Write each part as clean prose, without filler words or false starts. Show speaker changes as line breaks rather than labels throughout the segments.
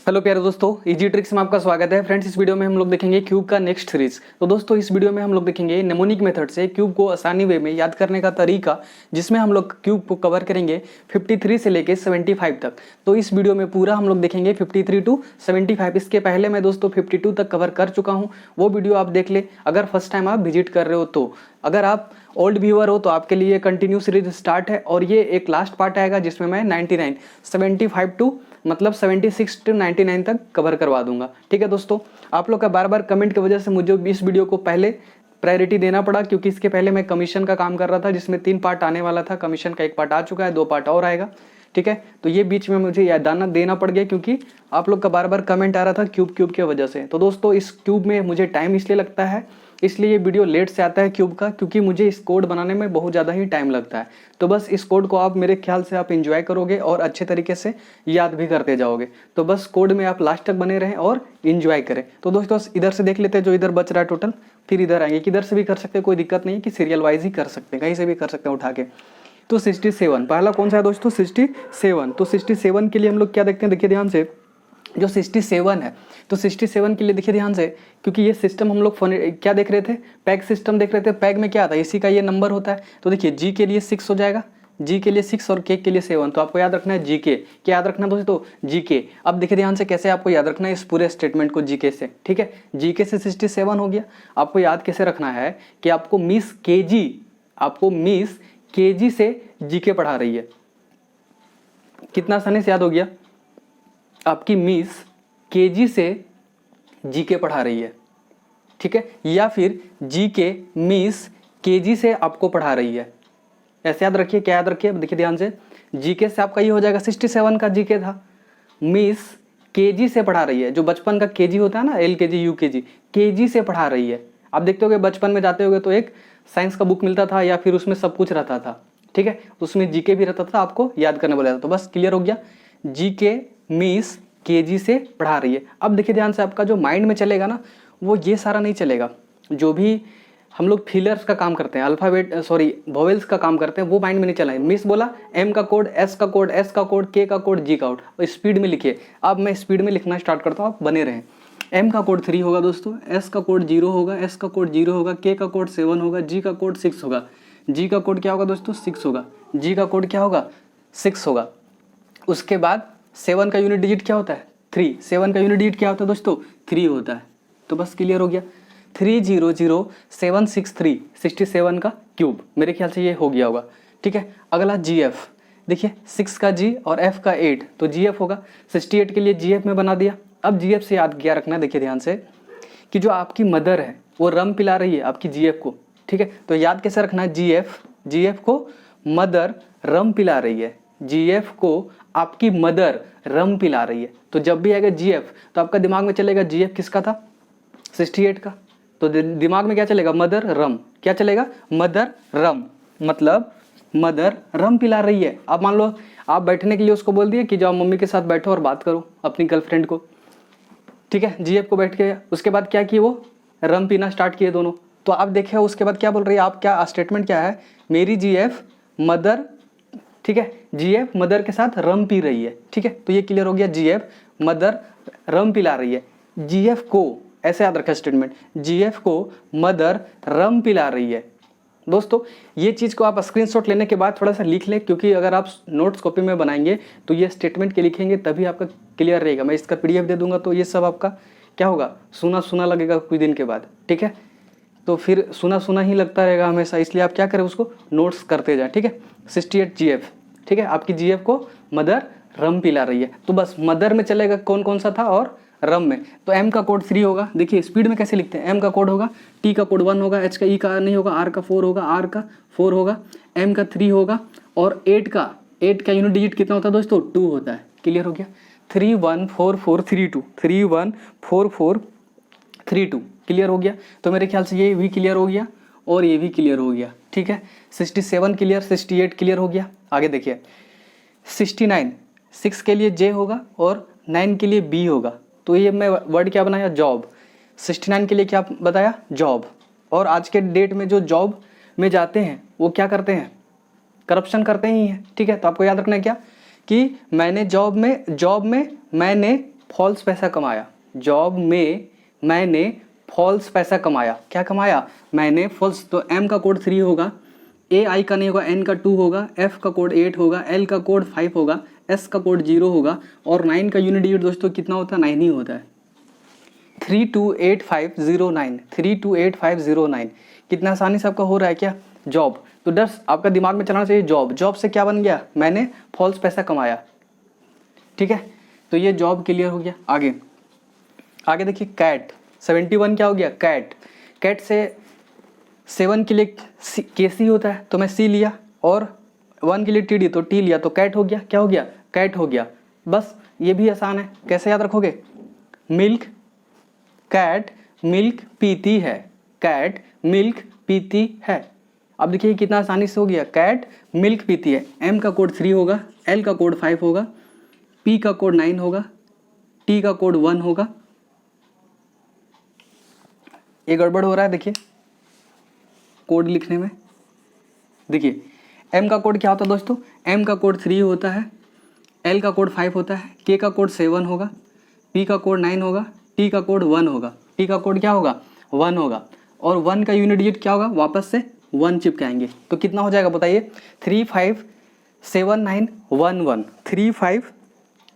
Hello प्यारे दोस्तों, easy tricks में आपका स्वागत है। फ्रेंड्स, इस वीडियो में हम लोग देखेंगे क्यूब का नेक्स्ट सीरीज। तो दोस्तों, इस वीडियो में हम लोग देखेंगे नेमोनिक मेथड से क्यूब को आसानी वे में याद करने का तरीका, जिसमें हम लोग क्यूब को कवर करेंगे 53 से लेके 75 तक। तो इस वीडियो में पूरा हम लोग देखेंगे 53 टू 75। इसके पहले मैं दोस्तों 52 तक कवर कर चुका हूँ, वो वीडियो आप देख ले अगर फर्स्ट टाइम आप विजिट कर रहे हो तो। अगर आप ओल्ड व्यूअर हो तो आपके लिए कंटिन्यू सीरीज स्टार्ट है, और ये एक लास्ट पार्ट आएगा जिसमें मैं 99 75 टू मतलब 76 टू 99 तक कवर करवा दूंगा। ठीक है दोस्तों, आप लोग का बार बार कमेंट की वजह से मुझे इस वीडियो को पहले प्रायोरिटी देना पड़ा, क्योंकि इसके पहले मैं कमीशन का काम कर रहा था जिसमें 3 पार्ट आने वाला था। कमीशन का 1 पार्ट आ चुका है, 2 पार्ट और आएगा। ठीक है, तो ये बीच में मुझे याद देना पड़ गया क्योंकि आप लोग का बार बार कमेंट आ रहा था क्यूब की वजह से। तो दोस्तों, इस क्यूब में मुझे टाइम इसलिए लगता है, इसलिए ये वीडियो लेट से आता है क्यूब का, क्योंकि मुझे इस कोड बनाने में बहुत ज़्यादा ही टाइम लगता है। तो बस इस कोड को आप मेरे ख्याल से आप एंजॉय करोगे और अच्छे तरीके से याद भी करते जाओगे। तो बस कोड में आप लास्ट तक बने रहें और एंजॉय करें। तो दोस्तों, इधर से देख लेते हैं जो इधर बच रहा है टोटल, फिर इधर आएंगे। किधर से भी कर सकते हैं, कोई दिक्कत नहीं, कि सीरियल वाइज ही कर सकते हैं, कहीं से भी कर सकते हैं उठा के। तो 67 पहला कौन सा है दोस्तों? 67। तो 67 के लिए हम लोग क्या देखते हैं, देखिए ध्यान से। जो 67 है, तो 67 के लिए देखिए ध्यान से, क्योंकि ये सिस्टम हम लोग क्या देख रहे थे, पैग सिस्टम देख रहे थे। पैग में क्या आता है, इसी का ये नंबर होता है। तो देखिए जी के लिए 6 हो जाएगा, जी के लिए 6 और के लिए 7। तो आपको याद रखना है जी के, क्या याद रखना है दोस्तों? जी के। अब देखिए ध्यान से कैसे आपको याद रखना है इस पूरे स्टेटमेंट को जी के से। ठीक है, जी के से 67 हो गया। आपको याद कैसे रखना है कि आपको मिस के जी से जी के पढ़ा रही है। कितना आसानी से याद हो गया, आपकी मिस केजी से जीके पढ़ा रही है। ठीक है, या फिर जीके मिस केजी से आपको पढ़ा रही है। ऐसे याद रखिए, क्या याद रखिए, देखिए ध्यान से। जीके से आपका ये हो जाएगा, 67 का जीके था, मिस केजी से पढ़ा रही है। जो बचपन का केजी होता है ना, LKG UKG, केजी से पढ़ा रही है। आप देखते होगे बचपन में जाते होगे तो एक साइंस का बुक मिलता था, या फिर उसमें सब कुछ रहता था। ठीक है, उसमें जीके भी रहता था, आपको याद करने बोला था। तो बस क्लियर हो गया, जीके मिस केजी से पढ़ा रही है। अब देखिए ध्यान से, आपका जो माइंड में चलेगा ना, वो ये सारा नहीं चलेगा। जो भी हम लोग फिलर्स का काम करते हैं, वोवेल्स का काम करते हैं, वो माइंड में नहीं चला है। मिस बोला M का कोड, S का कोड, S का कोड, K का कोड, G का कोड, और स्पीड में लिखिए। अब मैं स्पीड में लिखना स्टार्ट करता हूँ, आप बने रहें। M का कोड 3 होगा दोस्तों, S का कोड 0 होगा, S का कोड 0 होगा, K का कोड 7 होगा, G का कोड 6 होगा। G का कोड क्या होगा दोस्तों? 6 होगा। G का कोड क्या होगा? 6 होगा। उसके बाद 7 का यूनिट डिजिट क्या होता है? 3। 7 का यूनिट डिजिट क्या होता है दोस्तों? 3 होता है। तो बस क्लियर हो गया, 300763, 67 का क्यूब। मेरे ख्याल से ये हो गया होगा। ठीक है, अगला GF। देखिए 6 का G और F का 8, तो GF होगा। 68 के लिए GF में बना दिया। अब GF से याद क्या रखना है, देखिए ध्यान से, कि जो आपकी मदर है वो रम पिला रही है आपकी GF को। ठीक है, तो याद कैसे रखना है, GF को मदर रम पिला रही है, GF को आपकी मदर रम पिला रही है। तो जब भी आएगा GF, तो आपका दिमाग में चलेगा GF किसका था? 68 का। तो दिमाग में क्या चलेगा? मदर रम। क्या चलेगा? मदर रम, मतलब मदर रम पिला रही है। अब मान लो आप बैठने के लिए उसको बोल दिए कि जाओ मम्मी के साथ बैठो और बात करो, अपनी गर्लफ्रेंड को। ठीक है, GF को बैठ के, उसके बाद क्या किए, वो रम पीना स्टार्ट किए दोनों। तो आप देखिए उसके बाद क्या बोल रही है, आप क्या स्टेटमेंट क्या है, मेरी GF मदर, ठीक है, GF मदर के साथ रम पी रही है। ठीक है, तो ये क्लियर हो गया, GF मदर रम पिला रही है। GF को, ऐसे याद रखा स्टेटमेंट, GF को मदर रम पिला रही है। दोस्तों, ये चीज़ को आप स्क्रीनशॉट लेने के बाद थोड़ा सा लिख लें, क्योंकि अगर आप नोट्स कॉपी में बनाएंगे तो ये स्टेटमेंट के लिखेंगे तभी आपका क्लियर रहेगा। मैं इसका PDF दे दूंगा, तो ये सब आपका क्या होगा, सुना सुना लगेगा कुछ दिन के बाद। ठीक है, तो फिर सुना सुना ही लगता रहेगा हमेशा, इसलिए आप क्या करें, उसको नोट्स करते जाए। ठीक है, 68 GF। ठीक है, आपकी GF को मदर रम पिला रही है। तो बस मदर में चलेगा कौन कौन सा था, और रम में तो M का कोड 3 होगा। देखिए स्पीड में कैसे लिखते हैं, M का कोड होगा, T का कोड 1 होगा, H का E का नहीं होगा, R का 4 होगा, R का 4 होगा, M का 3 होगा, और 8 का यूनिट डिजिट कितना होता है दोस्तों? 2 होता है। क्लियर हो गया, 314432, 314432 क्लियर हो गया। तो मेरे ख्याल से ये भी क्लियर हो गया और ये भी क्लियर हो गया। ठीक है, 67 क्लियर, 68 क्लियर हो गया। आगे देखिए 69, 6 के लिए J होगा और 9 के लिए B होगा। तो ये मैं वर्ड क्या बनाया, जॉब। 69 के लिए क्या बताया, जॉब। और आज के डेट में जो जॉब में जाते हैं वो क्या करते हैं, करप्शन करते ही हैं। ठीक है, तो आपको याद रखना है क्या, कि मैंने जॉब में मैंने फॉल्स पैसा कमाया, जॉब में मैंने फॉल्स पैसा कमाया। क्या कमाया? मैंने फॉल्स। तो M का कोड 3 होगा, AI का नहीं होगा, N का 2 होगा, F का कोड 8 होगा, L का कोड 5 होगा, S का कोड 0 होगा और 9 का यूनिट डिजिट दोस्तों कितना होता है? 9 ही होता है। 328509, 328509। कितना आसानी से आपका हो रहा है क्या? जॉब। तो दस आपका दिमाग में चलाना चाहिए जॉब। जॉब से क्या बन गया? मैंने फॉल्स पैसा कमाया। ठीक है, तो ये जॉब क्लियर हो गया। आगे आगे देखिए, कैट 71 क्या हो गया? कैट। कैट से 7 के लिए KC होता है तो मैं C लिया, और 1 के लिए TD तो T लिया, तो कैट हो गया। क्या हो गया? कैट हो गया। बस ये भी आसान है, कैसे याद रखोगे? मिल्क, कैट मिल्क पीती है, कैट मिल्क पीती है। अब देखिए कितना आसानी से हो गया, कैट मिल्क पीती है। M का कोड 3 होगा, L का कोड 5 होगा, P का कोड 9 होगा, T का कोड 1 होगा। ये गड़बड़ हो रहा है देखिए कोड लिखने में। देखिए M का कोड क्या होता है दोस्तों? M का कोड 3 होता है, L का कोड 5 होता है, K का कोड 7 होगा, P का कोड 9 होगा, T का कोड 1 होगा। T का कोड क्या होगा? 1 होगा। और 1 का यूनिट डिजिट क्या होगा? वापस से 1 चिपकाएंगे तो कितना हो जाएगा बताइए? 357911,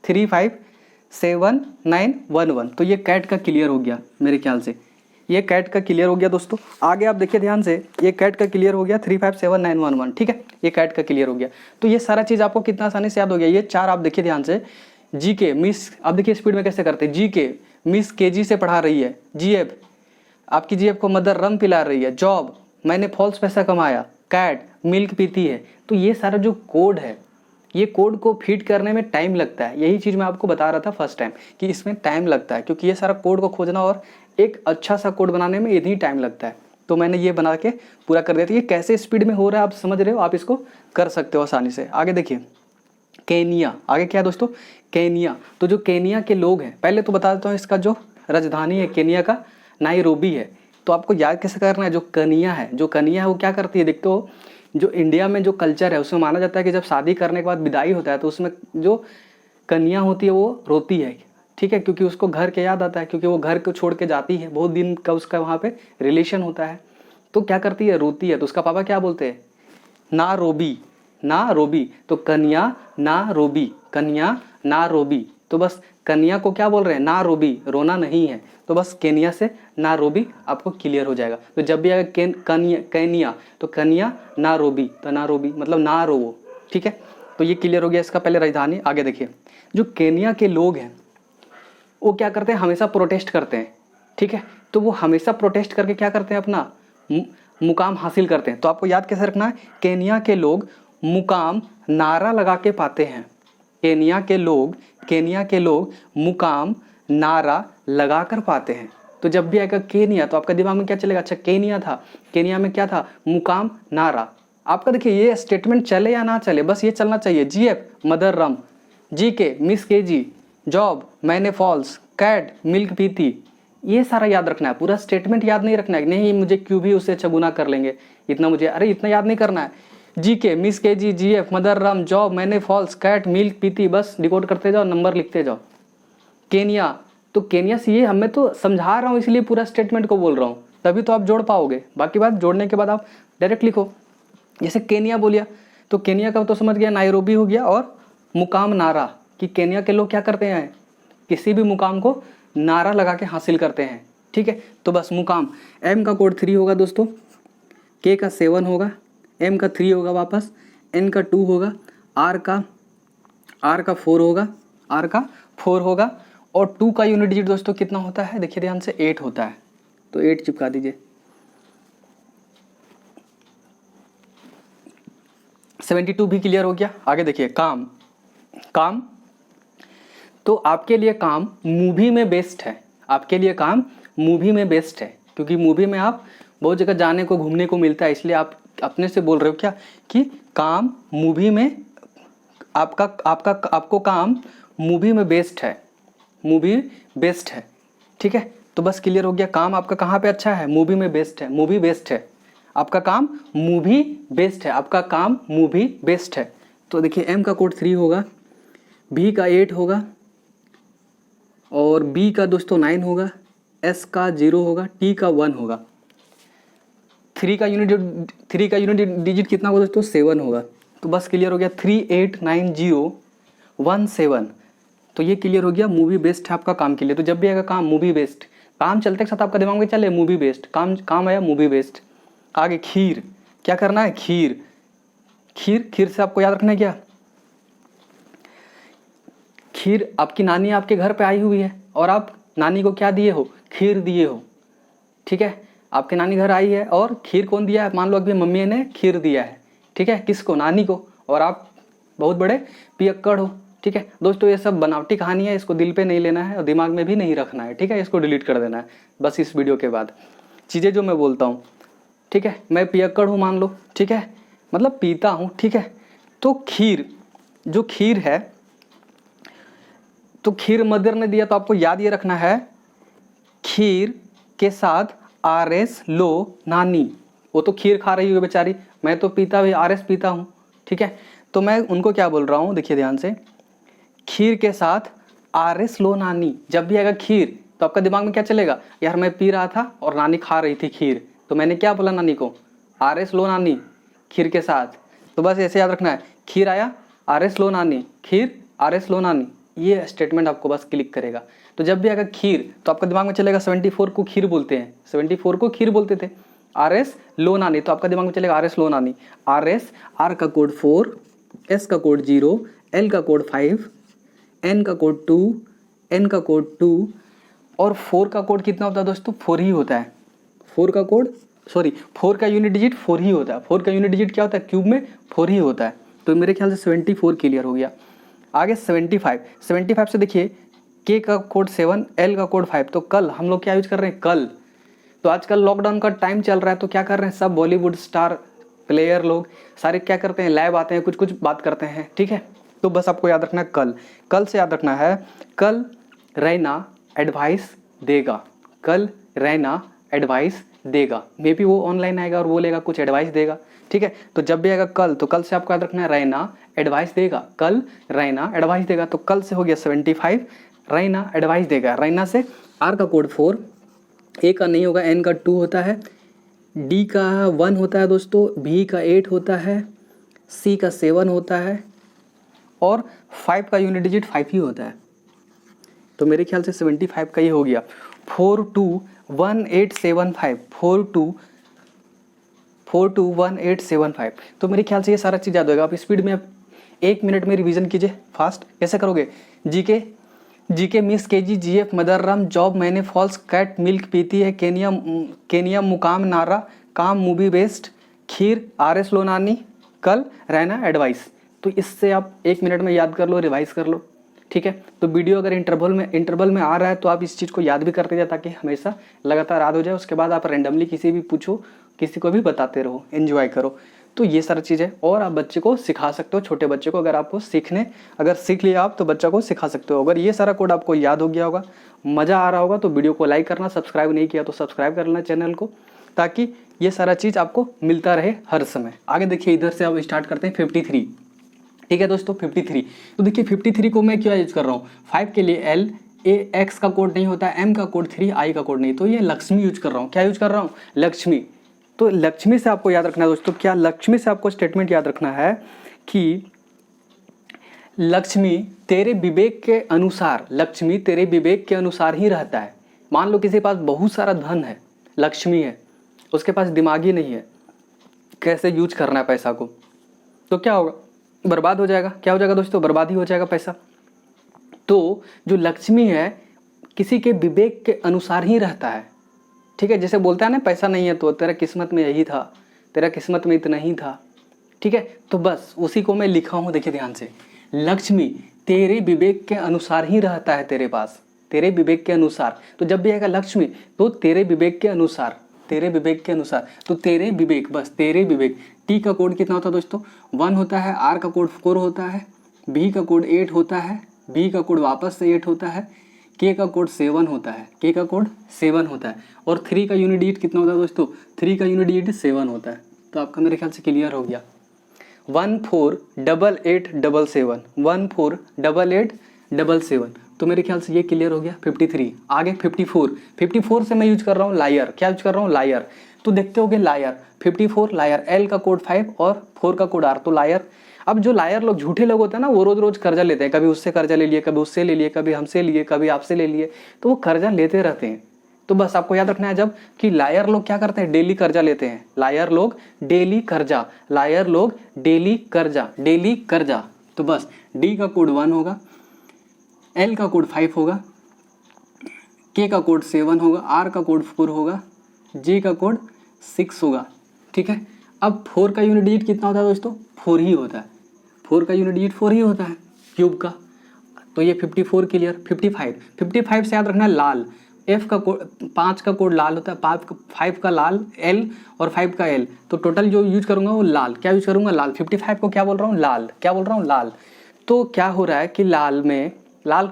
357911। तो ये कैट का क्लियर हो गया मेरे ख्याल से, ये कैट का क्लियर हो गया दोस्तों। आगे आप देखिए ध्यान से, ये कैट का क्लियर हो गया 357911। ठीक है, ये कैट का क्लियर हो गया। तो ये सारा चीज़ आपको कितना आसानी से याद हो गया। ये 4 आप देखिए ध्यान से। GK मिस, अब देखिए स्पीड में कैसे करते हैं। GK मिस KG से पढ़ा रही है, GF आपकी GF को मदर रम पिला रही है, जॉब मैंने फॉल्स पैसा कमाया, कैट मिल्क पीती है। तो ये सारा जो कोड है, ये कोड को फीड करने में टाइम लगता है। यही चीज़ मैं आपको बता रहा था फर्स्ट टाइम कि इसमें टाइम लगता है, क्योंकि ये सारा कोड को खोजना और एक अच्छा सा कोड बनाने में इतनी टाइम लगता है। तो मैंने ये बना के पूरा कर दिया था। ये कैसे स्पीड में हो रहा है आप समझ रहे हो, आप इसको कर सकते हो आसानी से। आगे देखिए, केनिया। आगे क्या है दोस्तों? केनिया। तो जो केनिया के लोग हैं, पहले तो बता देता हूँ, इसका जो राजधानी है केनिया का नाइरोबी है। तो आपको याद कैसे करना है? जो कनिया है, जो कनिया है वो क्या करती है? देखते हो जो इंडिया में जो कल्चर है उसमें माना जाता है कि जब शादी करने के बाद विदाई होता है तो उसमें जो कन्या होती है वो रोती है। ठीक है, क्योंकि उसको घर के याद आता है, क्योंकि वो घर को छोड़ के जाती है, बहुत दिन का उसका वहाँ पे रिलेशन होता है। तो क्या करती है? रोती है। तो उसका पापा क्या बोलते हैं? ना रोबी, ना रोबी। तो कन्या ना रोबी, कन्या ना रोबी। तो बस कन्या को क्या बोल रहे हैं? ना रोबी, रोना नहीं है। तो बस केनिया से ना रोबी आपको क्लियर हो जाएगा। तो जब भी आएगा केनिया तो कन्या ना रोबी, तो ना रोबी मतलब ना रोवो। ठीक है, तो ये क्लियर हो गया इसका पहले राजधानी। आगे देखिए, जो केनिया के लोग हैं वो क्या करते हैं? हमेशा प्रोटेस्ट करते हैं। ठीक है, तो वो हमेशा प्रोटेस्ट करके क्या करते हैं? अपना मुकाम हासिल करते हैं। तो आपको याद कैसे रखना है? केनिया के लोग मुकाम नारा लगा के पाते हैं। केनिया के लोग मुकाम नारा लगा कर पाते हैं। तो जब भी आएगा केनिया तो आपका दिमाग में क्या चलेगा? अच्छा केनिया था, केनिया में क्या था? मुकाम नारा। आपका देखिए ये स्टेटमेंट चले या ना चले, बस ये चलना चाहिए। GF मदर रम, GK मिस KG, जॉब मैंने फॉल्स, कैट मिल्क पीती। ये सारा याद रखना है, पूरा स्टेटमेंट याद नहीं रखना है। नहीं मुझे क्यों भी उससे अच्छा गुना कर लेंगे, इतना मुझे अरे इतना याद नहीं करना है। GK miss KG, GF mother रम, जॉब मैंने फॉल्स, कैट मिल्क पीती, बस डिकोड करते जाओ, नंबर लिखते जाओ। केनिया, तो केनिया से ये हमें तो समझा रहा हूँ इसलिए पूरा स्टेटमेंट को बोल रहा हूँ, तभी तो आप जोड़ पाओगे। बाकी बात जोड़ने के बाद आप डायरेक्ट लिखो। जैसे केनिया बोलिया तो केनिया का तो समझ गया, नायरोबी हो गया, और मुकाम नारा कि केनिया के लोग क्या करते हैं? किसी भी मुकाम को नारा लगा के हासिल करते हैं। ठीक है, तो बस मुकाम। M का कोड 3 होगा दोस्तों, K का 7 होगा, M का 3 होगा वापस, N का 2 होगा, R का 4 होगा, R का 4 होगा, और 2 का यूनिट डिजिट दोस्तों कितना होता है? देखिए ध्यान से 8 होता है, तो 8 चिपका दीजिए। 72 भी क्लियर हो गया। आगे देखिए, काम। काम तो आपके लिए काम मूवी में बेस्ट है, आपके लिए काम मूवी में बेस्ट है, क्योंकि मूवी में आप बहुत जगह जाने को घूमने को मिलता है, इसलिए आप अपने से बोल रहे हो क्या कि काम मूवी में आपको काम मूवी में बेस्ट है, मूवी बेस्ट है। ठीक है, तो बस क्लियर हो गया। काम आपका कहाँ पे अच्छा है? मूवी में बेस्ट है, मूवी बेस्ट है। आपका काम मूवी बेस्ट है, आपका काम मूवी बेस्ट है। तो देखिए M का कोड 3 होगा, B का 8 होगा, और B का दोस्तों 9 होगा, S का 0 होगा, T का 1 होगा। 3 का यूनिट डिजिट कितना होगा दोस्तों? 7 होगा। तो बस क्लियर हो गया, 389017। तो ये क्लियर हो गया, मूवी बेस्ड है आपका काम के लिए। तो जब भी आएगा काम मूवी बेस्ड, काम चलते के साथ आपका दिमाग में चले मूवी बेस्ड, काम आया मूवी बेस्ड। आगे खीर, क्या करना है? खीर से आपको याद रखना है क्या? खीर, आपकी नानी आपके घर पे आई हुई है और आप नानी को क्या दिए हो? खीर दिए हो। ठीक है, आपके नानी घर आई है और खीर कौन दिया है? मान लो अभी मम्मी ने खीर दिया है, ठीक है, किसको? नानी को। और आप बहुत बड़े पियक्कड़ हो। ठीक है दोस्तों, ये सब बनावटी कहानी है, इसको दिल पे नहीं लेना है और दिमाग में भी नहीं रखना है। ठीक है, इसको डिलीट कर देना है बस इस वीडियो के बाद। चीज़ें जो मैं बोलता हूँ, ठीक है, मैं पियक्कड़ हूँ मान लो, ठीक है, मतलब पीता हूँ, ठीक है। तो खीर, जो खीर है, तो खीर मदर ने दिया, तो आपको याद ये रखना है, खीर के साथ RS लो नानी। वो तो खीर खा रही है बेचारी, मैं तो पीता भी RS पीता हूँ। ठीक है, तो मैं उनको क्या बोल रहा हूँ, देखिए ध्यान से, खीर के साथ RS लो नानी। जब भी आएगा खीर तो आपका दिमाग में क्या चलेगा? यार मैं पी रहा था और नानी खा रही थी खीर, तो मैंने क्या बोला नानी को? RS लो नानी खीर के साथ। तो बस ऐसे याद रखना है, खीर आया RS लो नानी, खीर RS लो नानी, ये स्टेटमेंट आपको बस क्लिक करेगा। तो जब भी आएगा खीर तो आपका दिमाग में चलेगा 74 को खीर बोलते हैं, 74 को खीर बोलते थे, RS लो नानी, तो आपका दिमाग में चलेगा RS लो नानी। RS, R का कोड 4, S का कोड 0, L का कोड 5, N का कोड 2, N का कोड 2 और 4 का कोड कितना होता है दोस्तों? 4 ही होता है। 4 का कोड, सॉरी 4 का यूनिट डिजिट 4 ही होता है। 4 का यूनिट डिजिट क्या होता है? क्यूब में 4 ही होता है। तो मेरे ख्याल से 74 क्लियर हो गया। आगे 75 से देखिए, K का कोड 7, L का कोड 5। तो कल हम लोग क्या यूज कर रहे हैं? कल। तो आजकल लॉकडाउन का टाइम चल रहा है, तो क्या कर रहे हैं सब बॉलीवुड स्टार प्लेयर लोग सारे क्या करते हैं? लाइव आते हैं, कुछ बात करते हैं। ठीक है, तो बस आपको याद रखना है कल से याद रखना है, कल रैना एडवाइस देगा, कल रैना एडवाइस देगा। मे बी वो ऑनलाइन आएगा और वो लेगा कुछ एडवाइस देगा। ठीक है, तो जब भी आएगा कल, तो कल से आपको याद रखना है रैना एडवाइस देगा, कल रैना एडवाइस देगा। तो कल से हो गया 75, रैना एडवाइस देगा। रैना से R का कोड 4, A का नहीं होगा, N का 2 होता है, D का 1 होता है दोस्तों, B का 8 होता है, C का 7 होता है और 5 का यूनिट डिजिट 5 ही होता है। तो मेरे ख्याल से 75 का ये हो गया। 421875, 421875। तो मेरे ख्याल से ये सारा चीज़ याद होगा। आप स्पीड में 1 मिनट में रिवीजन कीजिए फास्ट। कैसे करोगे? जीके मिस KG GF मदरराम जॉब मैंने फॉल्स कैट मिल्क पीती है केनिया मुकाम नारा काम मूवी बेस्ड खीर RS लो नानी कल रहना एडवाइस। तो इससे आप 1 मिनट में याद कर लो, रिवाइज कर लो। ठीक है, तो वीडियो अगर इंटरवल में आ रहा है तो आप इस चीज़ को याद भी करते जाए ताकि हमेशा लगातार याद हो जाए। उसके बाद आप रैंडमली किसी भी पूछो, किसी को भी बताते रहो, एंजॉय करो। तो ये सारी चीज़ें और आप बच्चे को सिखा सकते हो, छोटे बच्चे को। अगर आपको अगर सीख लिया आप तो बच्चा को सिखा सकते हो। अगर ये सारा कोड आपको याद हो गया होगा, मज़ा आ रहा होगा, तो वीडियो को लाइक करना, सब्सक्राइब नहीं किया तो सब्सक्राइब कर लेना चैनल को, ताकि ये सारा चीज़ आपको मिलता रहे हर समय। आगे देखिए, इधर से आप स्टार्ट करते हैं 53। ठीक है दोस्तों, 53। तो देखिए 53 को मैं क्या यूज कर रहा हूँ? 5 के लिए L, X का कोड नहीं होता है, M का कोड 3, I का कोड नहीं, तो ये लक्ष्मी यूज कर रहा हूँ। क्या यूज कर रहा हूँ? लक्ष्मी। तो लक्ष्मी से आपको याद रखना है दोस्तों, क्या लक्ष्मी से आपको स्टेटमेंट याद रखना है कि लक्ष्मी तेरे विवेक के अनुसार, लक्ष्मी तेरे विवेक के अनुसार ही रहता है। मान लो किसी के पास बहुत सारा धन है, लक्ष्मी है, उसके पास दिमाग ही नहीं है कैसे यूज करना है पैसा को, तो क्या होगा? बर्बाद हो जाएगा। क्या हो जाएगा दोस्तों? बर्बाद ही हो जाएगा पैसा। तो जो लक्ष्मी है किसी के विवेक के अनुसार ही रहता है। ठीक है, जैसे बोलता है ना, पैसा नहीं है तो तेरा किस्मत में यही था, तेरा किस्मत में इतना ही था। ठीक है, तो बस उसी को मैं लिखा हूँ। देखिए ध्यान से, लक्ष्मी तेरे विवेक के अनुसार ही रहता है तेरे पास, तेरे विवेक के अनुसार। तो जब भी आएगा लक्ष्मी तो तेरे विवेक के अनुसार, तेरे विवेक के अनुसार, तो तेरे विवेक, बस तेरे विवेक। T का कोड कितना होता है दोस्तों? 1 होता है, R का कोड 4 होता है, B का कोड 8 होता है, B का कोड वापस से 8 होता है, K का कोड 7 होता है, K का कोड 7 होता है और 3 का यूनिट डिजिट कितना होता है दोस्तों? 3 का यूनिट डिजिट 7 होता है। तो आपका मेरे ख्याल से क्लियर हो गया। 148877, 148877, तो मेरे ख्याल से ये क्लियर हो गया 53। आगे 54 से मैं यूज कर रहा हूँ लायर। क्या यूज कर रहा हूँ? लायर। तो देखते होगे लायर 54 लायर, एल का कोड 5 और 4 का कोड आर, तो लायर। अब जो लायर लोग, झूठे लोग होते हैं ना, वो रोज रोज कर्जा लेते हैं, कभी उससे कर्जा ले लिए, कभी उससे ले लिए, कभी हमसे लिए, कभी आपसे ले लिए, तो वो कर्जा लेते रहते हैं। तो बस आपको याद रखना है जब कि लायर लोग क्या करते हैं, डेली कर्जा लेते हैं। लायर लोग डेली कर्जा, लायर लोग डेली कर्जा, डेली कर्जा। तो बस डी का कोड 1 होगा, एल का कोड 5 होगा, के का कोड 7 होगा, आर का कोड 4 होगा, जे का कोड 6 होगा। ठीक है। अब 4 का यूनिट डिजिट कितना होता है दोस्तों? 4 ही होता है। 4 का यूनिट डिजिट 4 ही होता है क्यूब का। तो ये 54 क्लियर। 55 से याद रखना है लाल। एफ का कोड 5 का कोड लाल होता है, 5 का लाल एल और 5 का एल। तो टोटल जो यूज करूंगा वो लाल। क्या यूज करूंगा? लाल। 55 को क्या बोल रहा हूँ? लाल। क्या बोल रहा हूँ? लाल। तो क्या हो रहा है कि लाल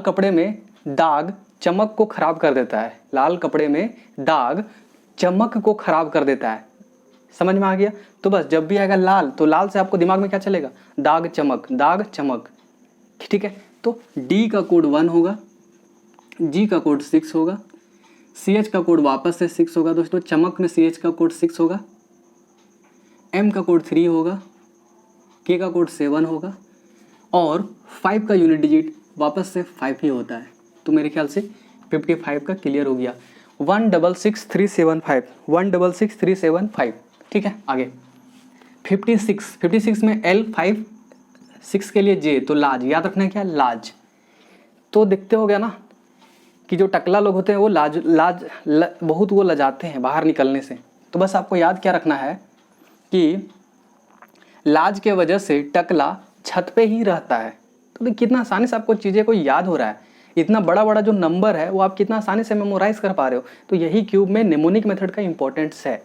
कपड़े में दाग चमक को खराब कर देता है। लाल कपड़े में दाग चमक को खराब कर देता है। समझ में आ गया? तो बस जब भी आएगा लाल, तो लाल से आपको दिमाग में क्या चलेगा? दाग चमक, दाग चमक। ठीक है। तो डी का कोड 1 होगा, जी का कोड 6 होगा, सी एच का कोड वापस से 6 होगा दोस्तों, चमक में सी एच का कोड 6 होगा, एम का कोड 3 होगा, के का कोड 7 होगा और 5 का यूनिट डिजिट वापस से 5 ही होता है। तो मेरे ख्याल से 55 का क्लियर हो गया। 166,375 ठीक है। आगे 56 में L 5 6 के लिए J, तो लाज। याद रखना है क्या? लाज। तो देखते हो गया ना कि जो टकला लोग होते हैं वो बहुत वो लजाते हैं बाहर निकलने से। तो बस आपको याद क्या रखना है कि लाज के वजह से टकला छत पे ही रहता है। तो कितना आसानी से आपको चीज़ें को याद हो रहा है। इतना बड़ा बड़ा जो नंबर है वो आप कितना आसानी से मेमोराइज कर पा रहे हो। तो यही क्यूब में निमोनिक मेथड का इंपॉर्टेंस है।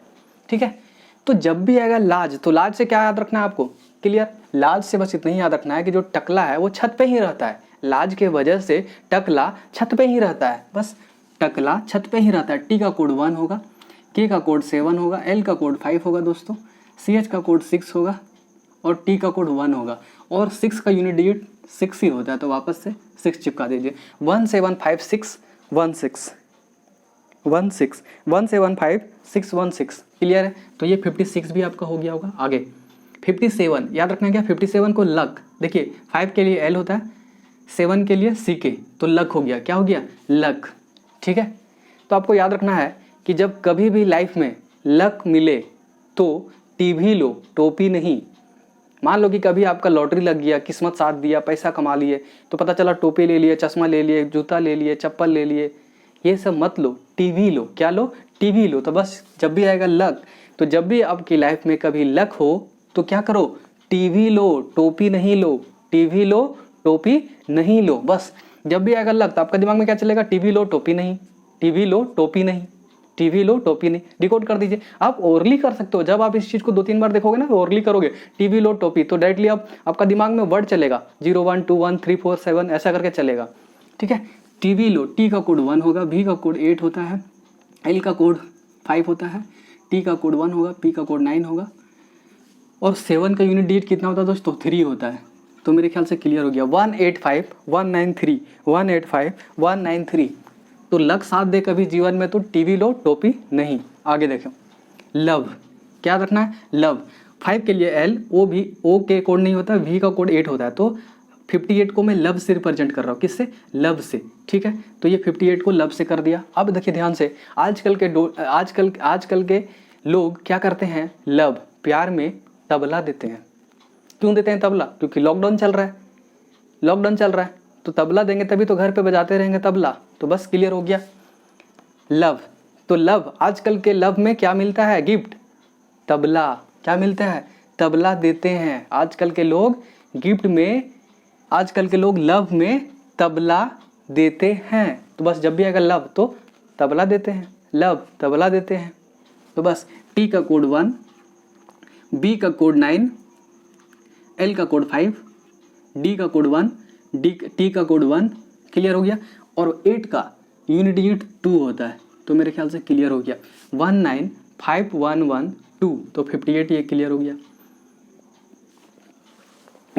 ठीक है। तो जब भी आएगा लाज, तो लाज से क्या याद रखना है आपको? क्लियर। लाज से बस इतना ही याद रखना है कि जो टकला है वो छत पे ही रहता है। लाज के वजह से टकला छत पे ही रहता है। बस टकला छत पे ही रहता है। टी का कोड 1 होगा, के का कोड 7 होगा, एल का कोड 5 होगा दोस्तों, सी एच का कोड 6 होगा और टी का कोड 1 होगा। और 6 का यूनिट डिजिट 6 ही होता है, तो वापस से 6 चिपका दीजिए। 175,616 क्लियर है। तो ये 56 भी आपका हो गया होगा। आगे 57 याद रखना है क्या? 57 को लक। देखिए 5 के लिए एल होता है, 7 के लिए सी के, तो लक हो गया। क्या हो गया? लक। ठीक है। तो आपको याद रखना है कि जब कभी भी लाइफ में लक मिले तो टीवी लो, टोपी नहीं। मान लो कि कभी आपका लॉटरी लग गया, किस्मत साथ दिया, पैसा कमा लिए, तो पता चला टोपी ले लिए, चश्मा ले लिए, जूता ले लिए, चप्पल ले लिए, ये सब मत लो, टीवी लो। क्या लो? टीवी लो। तो बस जब भी आएगा लक, तो जब भी आपकी लाइफ में कभी लक हो तो क्या करो? टीवी लो, टोपी नहीं लो। टीवी लो, टोपी नहीं लो। बस जब भी आएगा लक तो आपका दिमाग में क्या चलेगा? टीवी लो, टोपी नहीं, टीवी लो, टोपी नहीं, टीवी लो, टोपी नहीं। डिकोड कर दीजिए। आप ओरली कर सकते हो। जब आप इस चीज़ को 2-3 बार देखोगे ना, ओरली करोगे, टीवी लो, टोपी, तो डायरेक्टली आपका दिमाग में वर्ड चलेगा 0 1 2 1 3 4 7 ऐसा करके चलेगा। ठीक है। टीवी लो, टी का कोड 1 होगा, भी का कोड 8 होता है, एल का कोड 5 होता है, टी का कोड 1 होगा, पी का कोड 9 होगा और 7 का यूनिट डिजिट कितना होता है दोस्तों? 3 होता है। तो मेरे ख्याल से क्लियर हो गया। 185,193 तो लक साथ दे कभी जीवन में तो टीवी लो, टोपी नहीं। आगे देखो लव। क्या रखना है? लव। 5 के लिए एल, ओ भी, ओ के कोड नहीं होता, वी का कोड 8 होता है। तो 58 को मैं लव से रिप्रेजेंट कर रहा हूँ। किससे? लव से। ठीक है। तो ये 58 को लव से कर दिया। अब देखिए ध्यान से, आजकल के लोग क्या करते हैं? लव, प्यार में तबला देते हैं। क्यों देते हैं तबला? क्योंकि लॉकडाउन चल रहा है, तो तबला देंगे तभी तो घर पे बजाते रहेंगे तबला। तो बस क्लियर हो गया। लव, तो लव, आजकल के लव में क्या मिलता है? गिफ्ट, तबला। क्या मिलता है? तबला देते हैं। आजकल के लोग लव में तबला देते हैं। तो बस जब भी आएगा लव तो तबला देते हैं, लव तबला देते हैं। तो बस टी का कोड 1, बी का कोड 9, एल का कोड 5, डी का कोड 1, टी का कोड 1 क्लियर हो गया। और 8 का यूनिट डिजिट 2 होता है। तो मेरे ख्याल से क्लियर हो गया। 195,112 तो 58 ये क्लियर हो गया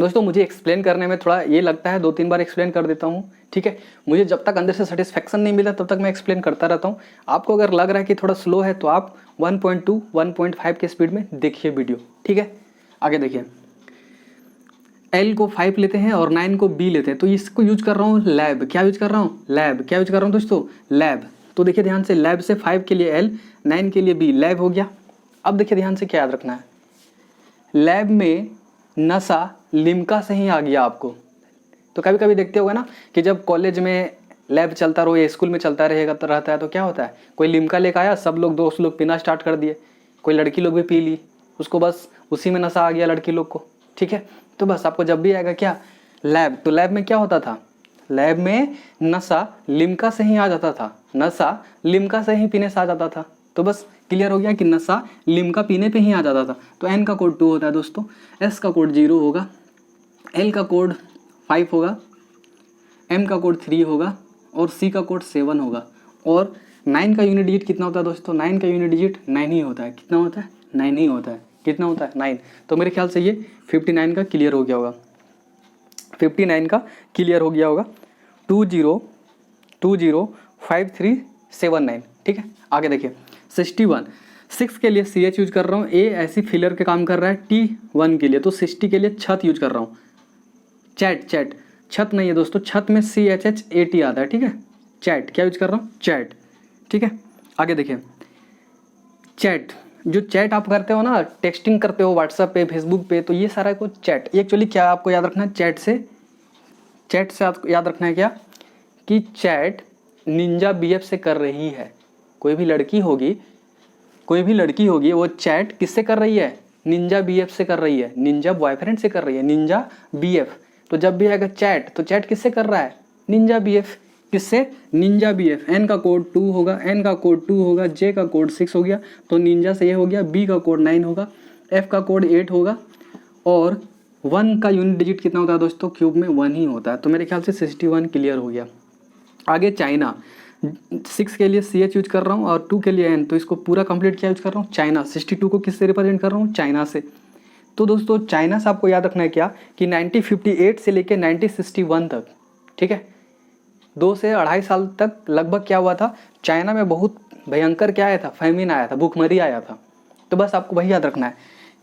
दोस्तों मुझे एक्सप्लेन करने में थोड़ा ये लगता है, 2-3 बार एक्सप्लेन कर देता हूँ, ठीक है। मुझे जब तक अंदर से सेटिस्फेक्शन नहीं मिला तब तक मैं एक्सप्लेन करता रहता हूँ। आपको अगर लग रहा है कि थोड़ा स्लो है तो आप 1.2 1.5 के स्पीड में देखिए वीडियो, ठीक है। आगे देखिए, L को 5 लेते हैं और 9 को B लेते हैं, तो इसको यूज कर रहा हूँ लैब। क्या यूज कर रहा हूँ? लैब। क्या यूज कर रहा हूँ दोस्तों? लैब। तो देखिए ध्यान से, लैब से 5 के लिए L, 9 के लिए B, लैब हो गया। अब देखिए ध्यान से क्या याद रखना है, लैब में नशा लिम्का से ही आ गया आपको। तो कभी कभी देखते होगा ना कि जब कॉलेज में लैब चलता रहो या स्कूल में चलता रहेगा तो रहता है, तो क्या होता है, कोई लिम्का लेकर आया, सब लोग दोस्त लोग पीना स्टार्ट कर दिए, कोई लड़की लोग भी पी ली, उसको बस उसी में नशा आ गया लड़की लोग को, ठीक है। तो बस आपको जब भी आएगा क्या, लैब, तो लैब में क्या होता था, लैब में नशा लिम्का से ही आ जाता था, नशा लिम्का से ही पीने से आ जाता था। तो बस क्लियर हो गया कि नशा लिम्का पीने पे ही आ जाता था। तो एन का कोड 2 होता है दोस्तों, एस का कोड 0 होगा, एल का कोड 5 होगा, एम का कोड 3 होगा और सी का कोड 7 होगा। और 9 का यूनिट डिजिट कितना होता है दोस्तों? 9 का यूनिट डिजिट 9 ही होता है। कितना होता है? 9 ही होता है। कितना होता है? 9। तो मेरे ख्याल से ये 59 का क्लियर हो गया होगा, 59 का क्लियर हो गया होगा। 20205379, ठीक है। आगे देखिए 61, 6 के लिए CH यूज कर रहा हूँ, ए ऐसी फिलर के काम कर रहा है, T1 के लिए, तो 60 के लिए छत यूज कर रहा हूँ। चैट छत नहीं है दोस्तों, छत में CHHAT आता है, ठीक है। चैट क्या यूज कर रहा हूँ? चैट, ठीक है। आगे देखिए, चैट, जो चैट आप करते हो ना, टेक्सटिंग करते हो व्हाट्सएप पे, फेसबुक पे, तो ये सारा को चैट। एक्चुअली क्या आपको याद रखना है, चैट से आपको याद रखना है क्या, कि चैट निंजा BF से कर रही है। कोई भी लड़की होगी वो चैट किससे कर रही है? निंजा BF से कर रही है, निंजा बॉयफ्रेंड से कर रही है, निंजा BF। तो जब भी आएगा चैट, तो चैट किससे कर रहा है? Ninja BF। किससे? Ninja BF। एन का कोड 2 होगा, एन का कोड 2 होगा, जे का कोड 6 हो गया, तो निंजा से ये हो गया। बी का कोड 9 होगा, एफ का कोड 8 होगा, और 1 का यूनिट डिजिट कितना होता है दोस्तों? क्यूब में 1 ही होता है। तो मेरे ख्याल से 61 क्लियर हो गया। आगे चाइना, 6 के लिए CH यूज कर रहा हूँ और 2 के लिए N, तो इसको पूरा कंप्लीट क्या यूज कर रहा हूँ? चाइना। 62 को किससे रिप्रेजेंट कर रहा हूँ? चाइना से। तो दोस्तों चाइना से आपको याद रखना है क्या, कि 1958 से लेकर 1961 तक, ठीक है, 2 से 2.5 साल तक लगभग क्या हुआ था, चाइना में बहुत भयंकर क्या आया था? फैमिन आया था, भूखमरी आया था। तो बस आपको वही याद रखना है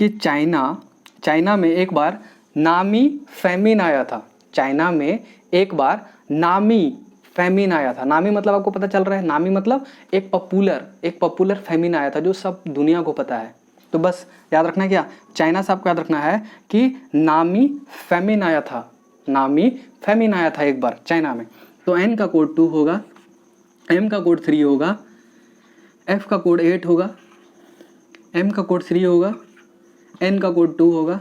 कि चाइना में एक बार नामी फैमिन आया था। चाइना में एक बार नामी फैमिन आया था। नामी मतलब आपको पता चल रहा है, नामी मतलब एक पॉपुलर फैमिन आया था, जो सब दुनिया को पता है। तो बस याद रखना है क्या, चाइना से आपको याद रखना है कि नामी फैमिन आया था, नामी फैमिन आया था एक बार चाइना में। तो एन का कोड 2 होगा, एम का कोड 3 होगा, एफ का कोड 8 होगा, एम का कोड 3 होगा, एन का कोड 2 होगा,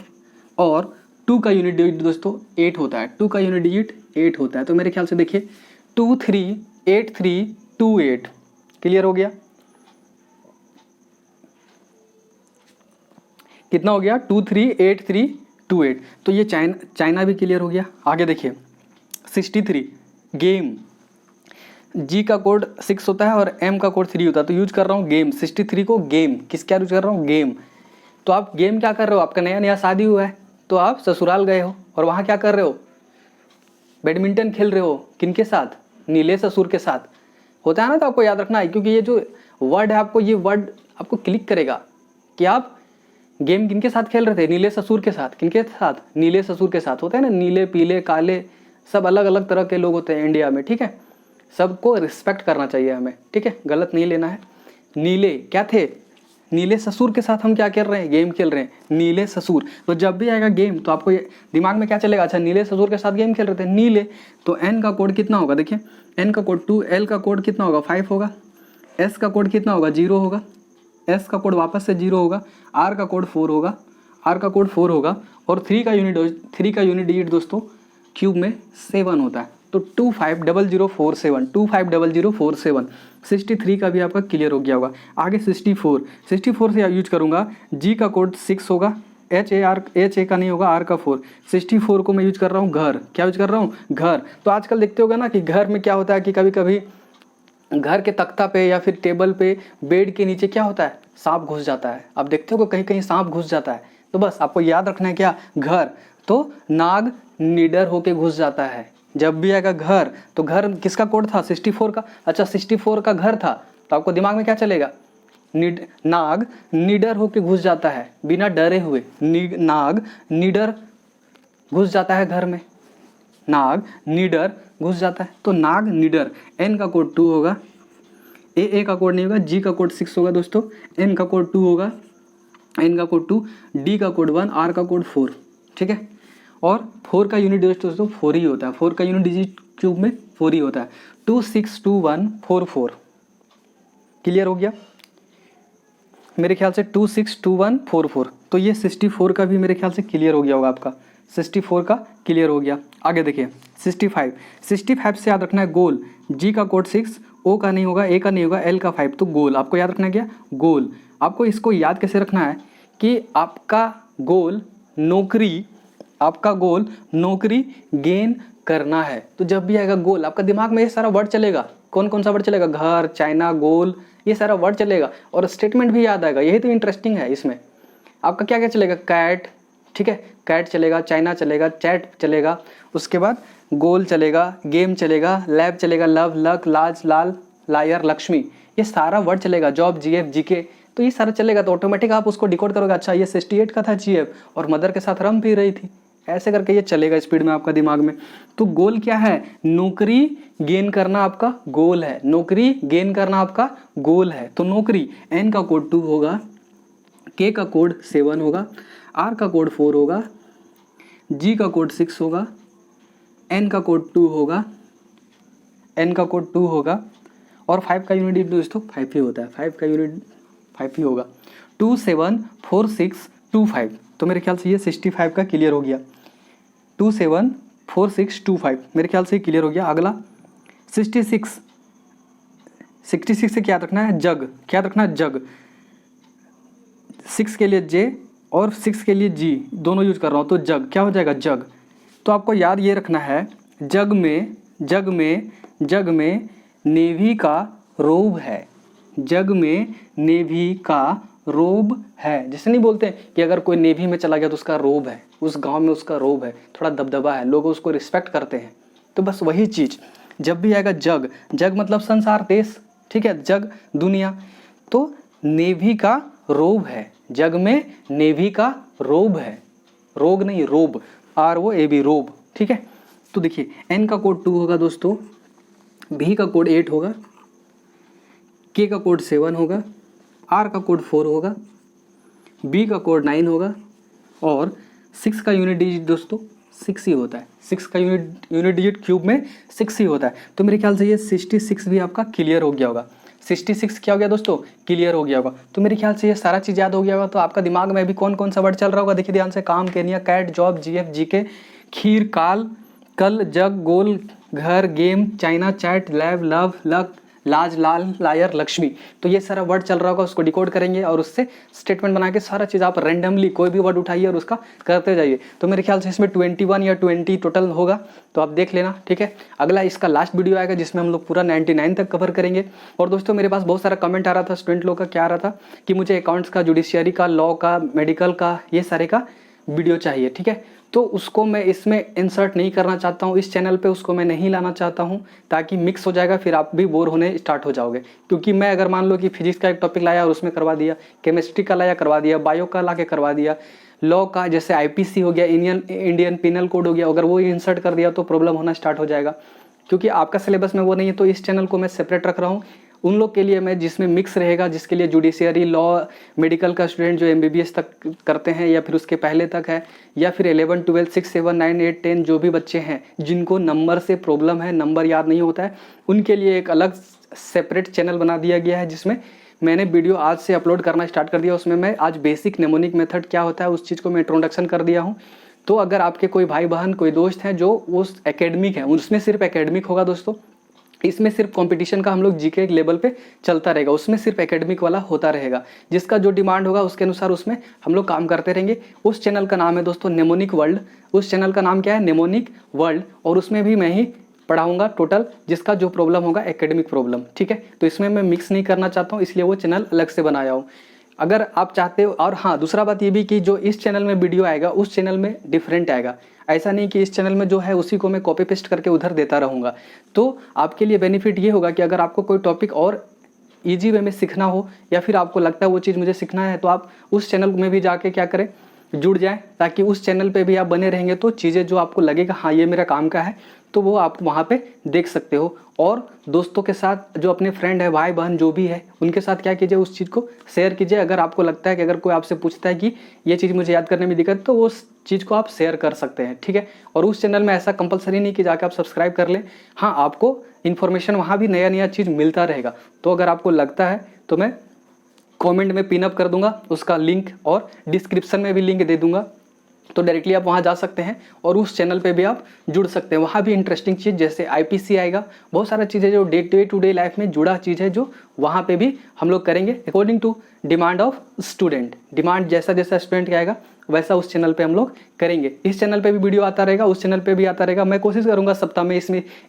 और 2 का यूनिट डिजिट दोस्तों 8 होता है। 2 का यूनिट डिजिट 8 होता है। तो मेरे ख्याल से देखिए 238328 क्लियर हो गया। कितना हो गया? 238328। तो ये चाइना भी क्लियर हो गया। आगे देखिए 63, गेम, जी का कोड 6 होता है और एम का कोड 3 होता है, तो यूज कर रहा हूँ गेम। 63 को गेम, किस क्या यूज कर रहा हूँ? गेम। तो आप गेम क्या कर रहे हो? आपका नया शादी हुआ है, तो आप ससुराल गए हो और वहाँ क्या कर रहे हो? बैडमिंटन खेल रहे हो। किनके साथ? नीले ससुर के साथ। होता है ना, तो आपको याद रखना है, क्योंकि ये जो वर्ड है ये वर्ड आपको क्लिक करेगा कि आप गेम किनके साथ खेल रहे थे? नीले ससुर के साथ। किनके साथ? नीले ससुर के साथ। होते हैं ना, नीले, पीले, काले, सब अलग अलग तरह के लोग होते हैं इंडिया में, ठीक है। सबको रिस्पेक्ट करना चाहिए हमें, ठीक है, गलत नहीं लेना है। नीले क्या थे? नीले ससुर के साथ हम क्या कर रहे हैं? गेम खेल रहे हैं, नीले ससुर। तो जब भी आएगा गेम, तो आपको ये दिमाग में क्या चलेगा? अच्छा, नीले ससुर के साथ गेम खेल रहे थे, नीले। तो एन का कोड कितना होगा? देखिए एन का कोड 2, एल का कोड कितना होगा? 5 होगा, एस का कोड कितना होगा? 0 होगा, एस का कोड वापस से 0 होगा, आर का कोड 4 होगा, आर का कोड 4 होगा, और 3 का यूनिट डिजिट दोस्तों क्यूब में 7 होता है। तो 250047, 250047। 63 का भी आपका क्लियर हो गया होगा। आगे 64 से यूज करूँगा, जी का कोड 6 होगा, एच ए का नहीं होगा, आर का 4। 64 को मैं यूज कर रहा हूँ घर। क्या यूज कर रहा हूँ? घर। तो आजकल देखते होगा ना कि घर में क्या होता है कि कभी कभी घर के तख्ता पे या फिर टेबल पे, बेड के नीचे क्या होता है? सांप घुस जाता है। आप देखते हो कहीं कहीं सांप घुस जाता है। तो बस आपको याद रखना है क्या? घर। तो नाग निडर होके घुस जाता है। जब भी आएगा घर, तो घर किसका कोड था 64 का। अच्छा 64 का घर था, तो आपको दिमाग में क्या चलेगा, नाग निडर होके घुस जाता है, बिना डरे हुए नाग निडर घुस जाता है घर में, नाग निडर घुस जाता है। तो नाग निडर, एन का कोड 2 होगा, ए का कोड नहीं होगा, जी का कोड 6 होगा दोस्तों, एन का कोड 2 होगा, एन का कोड 2, डी का कोड 1, आर का कोड 4, ठीक है। और 4 का यूनिट डिजिट दोस्तों 4 ही होता है, 4 का यूनिट डिजिट क्यूब में 4 ही होता है। 262144, क्लियर हो गया मेरे ख्याल से, 262144। तो ये 64 का भी मेरे ख्याल से क्लियर हो गया होगा आपका, 64 का क्लियर हो गया। आगे देखिए 65 से याद रखना है गोल, जी का कोड 6, ओ का नहीं होगा, ए का नहीं होगा, एल का 5, तो गोल आपको याद रखना है क्या, गोल। आपको इसको याद कैसे रखना है कि आपका गोल नौकरी, आपका गोल नौकरी गेन करना है। तो जब भी आएगा गोल, आपका दिमाग में ये सारा वर्ड चलेगा, कौन कौन सा वर्ड चलेगा, घर, चाइना, गोल, ये सारा वर्ड चलेगा और स्टेटमेंट भी याद आएगा। यही तो इंटरेस्टिंग है इसमें। आपका क्या क्या चलेगा, कैट, ठीक है, कैट चलेगा, चाइना चलेगा, चैट चलेगा, उसके बाद गोल चलेगा, गेम चलेगा, लैब चलेगा, लव, लक, लाज, लाल, लायर, लक्ष्मी, ये सारा वर्ड चलेगा, जॉब, जीएफ, जीके, तो ये सारा चलेगा। तो ऑटोमेटिक आप उसको डिकोड करोगे, अच्छा ये 68 का था जीएफ और मदर के साथ रम भी रही थी, ऐसे करके ये चलेगा स्पीड में आपका दिमाग में। तो गोल क्या है, नौकरी गेन करना आपका गोल है, नौकरी गेन करना आपका गोल है। तो नौकरी, एन का कोड 2 होगा, के का कोड 7 होगा, आर का कोड 4 होगा, जी का कोड 6 होगा, एन का कोड 2 होगा, एन का कोड 2 होगा और 5 का यूनिट दोस्तों 5 ही होता है, 5 का यूनिट 5 ही होगा। 274625, तो मेरे ख्याल से ये 65 का क्लियर हो गया। 274625 मेरे ख्याल से क्लियर हो गया। अगला 66 से क्या रखना है, जग, क्या रखना है, जग। 6 के लिए जे और 6 के लिए जी दोनों यूज कर रहा हूँ, तो जग क्या हो जाएगा, जग। तो आपको याद ये रखना है, जग में नेवी का रोब है, जग में नेवी का रोब है। जैसे नहीं बोलते कि अगर कोई नेवी में चला गया तो उसका रोब है, उस गांव में उसका रोब है, थोड़ा दबदबा है, लोग उसको रिस्पेक्ट करते हैं। तो बस वही चीज़ जब भी आएगा जग, जग मतलब संसार, देश, ठीक है, जग दुनिया, तो नेवी का रोब है, जग में नेवी का रोब है, रोग नहीं रोब, ROAB, रोब, ठीक है। तो देखिए एन का कोड 2 होगा दोस्तों, भी का कोड 8 होगा, के का कोड 7 होगा, आर का कोड 4 होगा, बी का कोड 9 होगा और 6 का यूनिट डिजिट दोस्तों 6 ही होता है, 6 का यूनिट डिजिट क्यूब में 6 ही होता है। तो मेरे ख्याल से ये 66 भी आपका क्लियर हो गया होगा। 66 क्या हो गया दोस्तों, क्लियर हो गया होगा। तो मेरे ख्याल से ये सारा चीज़ याद हो गया होगा। तो आपका दिमाग में भी कौन कौन सा वर्ड चल रहा होगा, देखिए ध्यान से, काम, Kenya, cat, job, GF, GK, खीर, काल, कल, जग, गोल, घर, game, China, chat, lab, love, luck, लाज, लाल, लायर, लक्ष्मी। तो ये सारा वर्ड चल रहा होगा, उसको डिकोड करेंगे और उससे स्टेटमेंट बना के सारा चीज़ आप रैंडमली कोई भी वर्ड उठाइए और उसका करते जाइए। तो मेरे ख्याल से इसमें 21 या 20 टोटल होगा, तो आप देख लेना, ठीक है। अगला इसका लास्ट वीडियो आएगा जिसमें हम लोग पूरा 99 तक कवर करेंगे। और दोस्तों मेरे पास बहुत सारा कमेंट आ रहा था स्टूडेंट लोग का, क्या आ रहा था कि मुझे अकाउंट्स का, जुडिशियरी का, लॉ का, मेडिकल का, ये सारे का वीडियो चाहिए, ठीक है। तो उसको मैं इसमें इंसर्ट नहीं करना चाहता हूँ, इस चैनल पे उसको मैं नहीं लाना चाहता हूँ, ताकि मिक्स हो जाएगा, फिर आप भी बोर होने स्टार्ट हो जाओगे। क्योंकि मैं अगर मान लो कि फिजिक्स का एक टॉपिक लाया और उसमें करवा दिया, केमिस्ट्री का लाया करवा दिया, बायो का ला के करवा दिया, लॉ का जैसे IPC हो गया, इंडियन पिनल कोड हो गया, अगर वो इंसर्ट कर दिया तो प्रॉब्लम होना स्टार्ट हो जाएगा। क्योंकि आपका सिलेबस में वो नहीं है, तो इस चैनल को मैं सेपरेट रख रहा हूँ उन लोग के लिए, मैं जिसमें मिक्स रहेगा, जिसके लिए जुडिशियरी, लॉ, मेडिकल का स्टूडेंट जो MBBS तक करते हैं या फिर उसके पहले तक है, या फिर 11, 12, 6, 7, 9, 8, 10 जो भी बच्चे हैं जिनको नंबर से प्रॉब्लम है, नंबर याद नहीं होता है, उनके लिए एक अलग सेपरेट चैनल बना दिया गया है, जिसमें मैंने वीडियो आज से अपलोड करना स्टार्ट कर दिया। उसमें मैं आज बेसिक नेमोनिक मेथड क्या होता है उस चीज़ को मैं इंट्रोडक्शन कर दिया हूँ। तो अगर आपके कोई भाई बहन, कोई दोस्त हैं जो उस एकेडमिक है, उसमें सिर्फ एकेडमिक होगा दोस्तों, इसमें सिर्फ कंपटीशन का हम लोग जीके लेवल पे चलता रहेगा, उसमें सिर्फ एकेडमिक वाला होता रहेगा, जिसका जो डिमांड होगा उसके अनुसार उसमें हम लोग काम करते रहेंगे। उस चैनल का नाम है दोस्तों नेमोनिक वर्ल्ड, उस चैनल का नाम क्या है, नेमोनिक वर्ल्ड, और उसमें भी मैं ही पढ़ाऊंगा टोटल, जिसका जो प्रॉब्लम होगा एकेडमिक प्रॉब्लम, ठीक है। तो इसमें मैं मिक्स नहीं करना चाहता हूँ, इसलिए वो चैनल अलग से बनाया हूँ। अगर आप चाहते हो, और हाँ दूसरा बात ये भी कि जो इस चैनल में वीडियो आएगा उस चैनल में डिफरेंट आएगा। ऐसा नहीं कि इस चैनल में जो है उसी को मैं कॉपी पेस्ट करके उधर देता रहूँगा। तो आपके लिए बेनिफिट ये होगा कि अगर आपको कोई टॉपिक और ईजी वे में सीखना हो या फिर आपको लगता है वो चीज़ मुझे सीखना है, तो आप उस चैनल में भी जाके क्या करें, जुड़ जाएं, ताकि उस चैनल पे भी आप बने रहेंगे तो चीज़ें जो आपको लगेगा हाँ ये मेरा काम का है, तो वो आप वहाँ पे देख सकते हो। और दोस्तों के साथ, जो अपने फ्रेंड है, भाई बहन जो भी है, उनके साथ क्या कीजिए, उस चीज़ को शेयर कीजिए। अगर आपको लगता है कि अगर कोई आपसे पूछता है कि ये चीज़ मुझे याद करने में दिक्कत, तो उस चीज़ को आप शेयर कर सकते हैं, ठीक है। और उस चैनल में ऐसा कंपलसरी नहीं कि जाकर आप सब्सक्राइब कर लें, हाँ आपको इन्फॉर्मेशन वहाँ भी नया नया चीज़ मिलता रहेगा। तो अगर आपको लगता है तो मैं कमेंट में पिन अप कर दूंगा उसका लिंक, और डिस्क्रिप्शन में भी लिंक दे दूंगा, तो डायरेक्टली आप वहाँ जा सकते हैं और उस चैनल पे भी आप जुड़ सकते हैं। वहाँ भी इंटरेस्टिंग चीज़ जैसे IPC आएगा, बहुत सारा चीज़ें जो डे टू डे लाइफ में जुड़ा चीज़ है, जो वहाँ पे भी हम लोग करेंगे according to demand of student. Demand जैसा जैसा स्टूडेंट का आएगा वैसा उस चैनल पे हम लोग करेंगे। इस चैनल पे भी वीडियो आता रहेगा, उस चैनल पे भी आता रहेगा। मैं कोशिश करूँगा सप्ताह में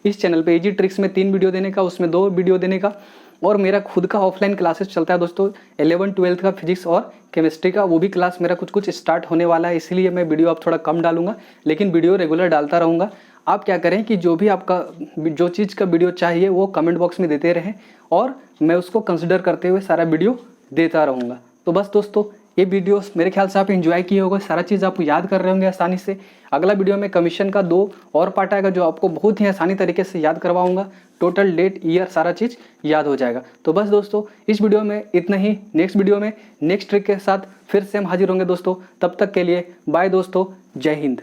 इस चैनल पे इजी ट्रिक्स में 3 वीडियो देने का, उसमें 2 वीडियो देने का। और मेरा खुद का ऑफलाइन क्लासेस चलता है दोस्तों, 11-12 का फिजिक्स और केमिस्ट्री का, वो भी क्लास मेरा कुछ स्टार्ट होने वाला है। इसीलिए मैं वीडियो अब थोड़ा कम डालूंगा, लेकिन वीडियो रेगुलर डालता रहूँगा। आप क्या करें कि जो भी आपका जो चीज़ का वीडियो चाहिए वो कमेंट बॉक्स में देते रहें, और मैं उसको कंसिडर करते हुए सारा वीडियो देता रहूँगा। तो बस दोस्तों, ये वीडियोस मेरे ख्याल से आप एंजॉय किए होंगे, सारा चीज़ आप याद कर रहे होंगे आसानी से। अगला वीडियो में कमीशन का 2 और पार्ट आएगा, जो आपको बहुत ही आसानी तरीके से याद करवाऊंगा। टोटल डेट, ईयर, सारा चीज़ याद हो जाएगा। तो बस दोस्तों, इस वीडियो में इतना ही। नेक्स्ट वीडियो में नेक्स्ट ट्रिक के साथ फिर से हम हाजिर होंगे दोस्तों। तब तक के लिए बाय दोस्तों, जय हिंद।